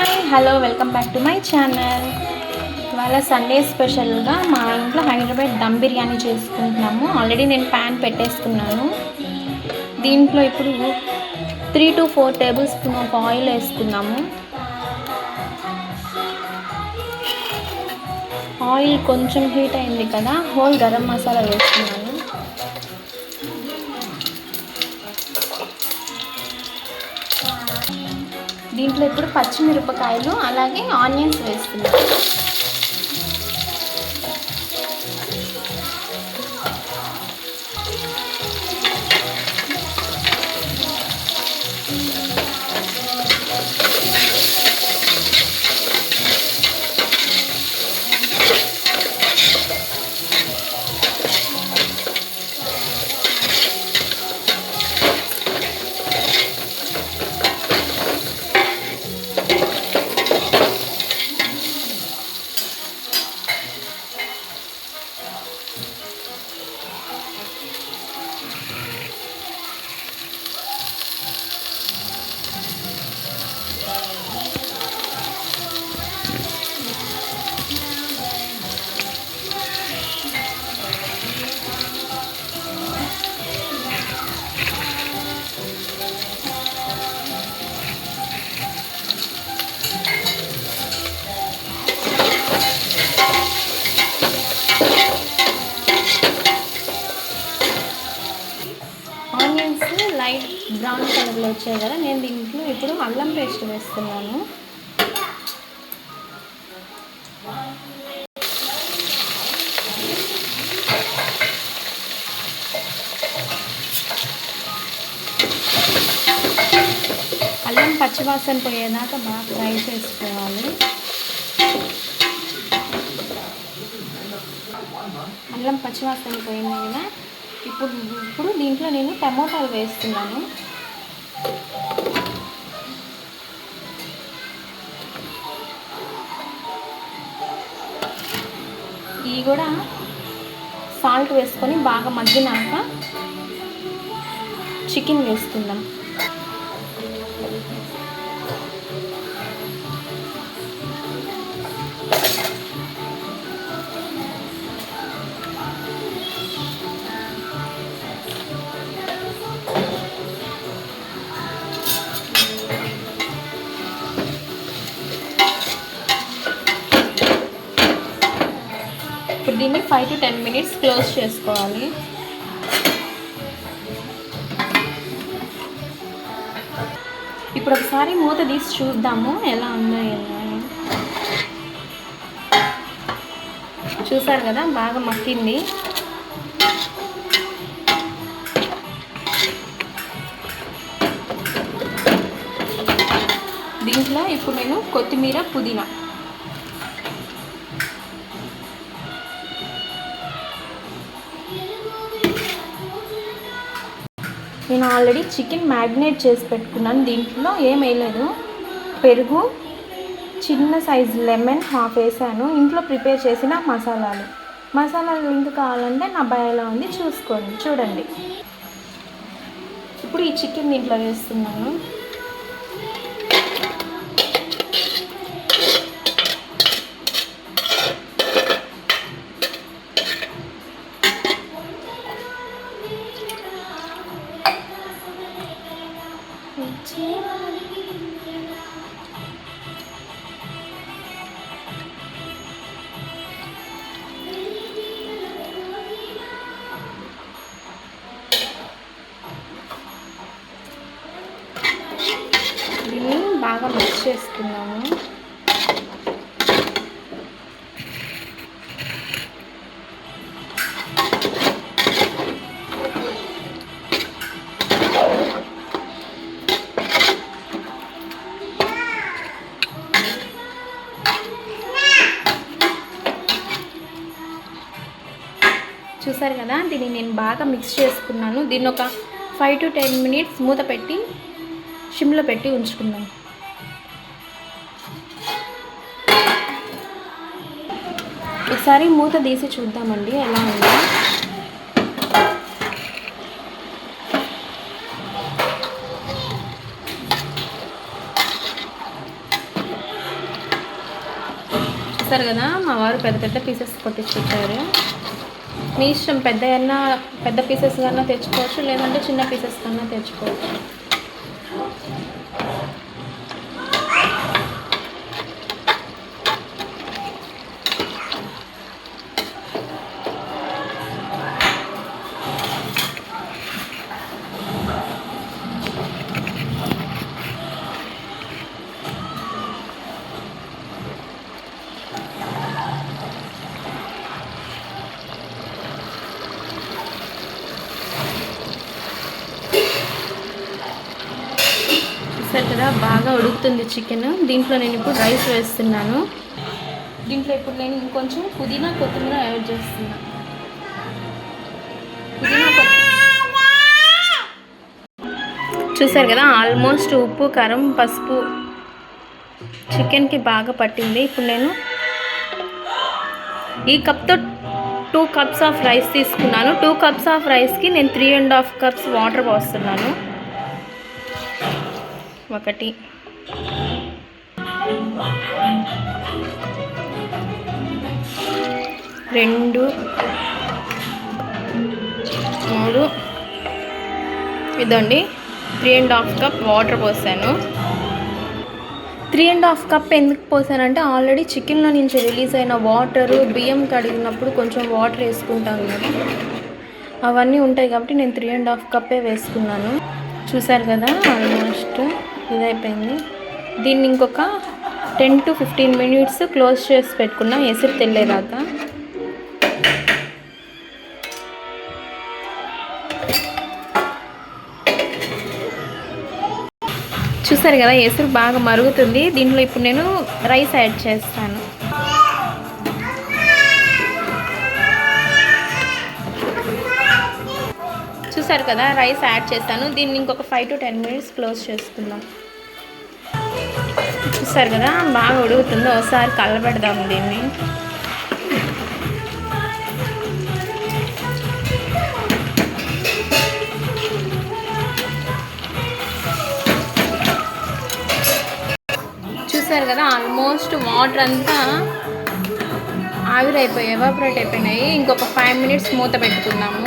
Hi hello welcome back to my channel. ఇవాళ Sunday స్పెషల్గా మా ఇంట్లో హైదరాబాద్ దమ్ బిర్యానీ చేసుకుంటున్నాము. ఆల్రెడీ నేను ప్యాన్ పెట్టేసుకున్నాను. దీంట్లో ఇప్పుడు 3 to 4 table spoon of oil వేసుకున్నాము. ఆయిల్ కొంచెం హీట్ అయింది కదా, హోల్ గరం మసాలా వేసుకున్నాను. దీంట్లో ఇప్పుడు పచ్చిమిరపకాయలు అలాగే ఆనియన్స్ వేస్తున్నాను. ఆనియన్స్ లైట్ బ్రౌన్ కలర్లో వచ్చాయి కదా, నేను దీంట్లో ఇప్పుడు అల్లం పేస్ట్ వేస్తున్నాను. అల్లం పచ్చివాసన పోయేదాకా బాగా ఫ్రై చేసుకోవాలి. అల్లం పచ్చివాసన పోయింది కదా, ఇప్పుడు దీంట్లో నేను టమోటాలు వేస్తున్నాను. ఇవి కూడా సాల్ట్ వేసుకొని బాగా మగ్గినాక చికెన్ వేసుకుందాం. ఇప్పుడు దీన్ని 5 to 10 minutes క్లోజ్ చేసుకోవాలి. ఇప్పుడు ఒకసారి మూత తీసి చూద్దాము ఎలా ఉందో అని. చూసారు కదా, బాగా మక్కింది. దీంట్లో ఇప్పుడు నేను కొత్తిమీర పుదీనా నేను ఆల్రెడీ చికెన్ మ్యారినేట్ చేసి పెట్టుకున్నాను. దీంట్లో ఏం వేయలేదు, పెరుగు, చిన్న సైజు లెమన్ హాఫ్ వేసాను. ఇంట్లో ప్రిపేర్ చేసిన మసాలాలు లింక్ కావాలంటే నా బయోలో ఉంది, చూడండి. ఇప్పుడు ఈ చికెన్ దీంట్లో వేస్తున్నాను. దీన్ని బాగా మిక్స్ చేసుకున్నాము. చూసారు కదా, దీన్ని నేను బాగా మిక్స్ చేసుకున్నాను. దీన్ని ఒక 5 to 10 minutes మూత పెట్టి సిమ్లో పెట్టి ఉంచుకుందాం. ఒకసారి మూత తీసి చూద్దామండి ఎలా ఉందో. చూసారు కదా, మా వారు పెద్ద పెద్ద పీసెస్ కొట్టించుకొచ్చారు. మీ ఇష్టం, పెద్ద పీసెస్ కన్నా తెచ్చుకోవచ్చు, లేదంటే చిన్న పీసెస్ కన్నా తెచ్చుకోవచ్చు. చూసారు కదా, బాగా ఉడుకుతుంది చికెన్. దీంట్లో నేను ఇప్పుడు రైస్ వేస్తున్నాను. దీంట్లో ఇప్పుడు నేను ఇంకొంచెం పుదీనా కొత్తిమీర యాడ్ చేస్తున్నాను. చూసారు కదా, ఆల్మోస్ట్ ఉప్పు, కారం, పసుపు చికెన్కి బాగా పట్టింది. ఇప్పుడు నేను ఈ కప్తో 2 కప్స్ ఆఫ్ రైస్ తీసుకున్నాను. 2 కప్స్ ఆఫ్ రైస్కి నేను 3.5 కప్స్ వాటర్ పోస్తున్నాను. 1 2 3 ఇదండి, 3.5 కప్ వాటర్ పోసాను. 3.5 కప్ ఎందుకు పోసానంటే, ఆల్రెడీ చికెన్లో నుంచి రిలీజ్ అయిన వాటరు, బియ్యం కడిగినప్పుడు కొంచెం వాటర్ వేసుకుంటాను కదా, అవన్నీ ఉంటాయి కాబట్టి నేను 3.5 కప్పే వేసుకున్నాను. చూసారు కదా, ఆల్మోస్ట్ ఇదైపోయింది. దీన్ని ఇంకొక 10 to 15 minutes క్లోజ్ చేసి పెట్టుకున్నా, ఎసురు తెల్లేదాకా. చూసారు కదా, ఎసురు బాగా మరుగుతుంది. దీంట్లో ఇప్పుడు నేను రైస్ యాడ్ చేస్తాను. చూసారు కదా, రైస్ యాడ్ చేస్తాను. దీన్ని ఇంకొక 5 to 10 minutes క్లోజ్ చేసుకుందాం. చూసారు కదా, బాగా ఉడుకుతుంది. ఒకసారి కలబెడదాం దీన్ని. చూసారు కదా, ఆల్మోస్ట్ వాటర్ అంతా ఆవిరైపోయి ఎవాపరేట్ అయిపోయినాయి. ఇంకొక 5 minutes మూత పెట్టుకుందాము.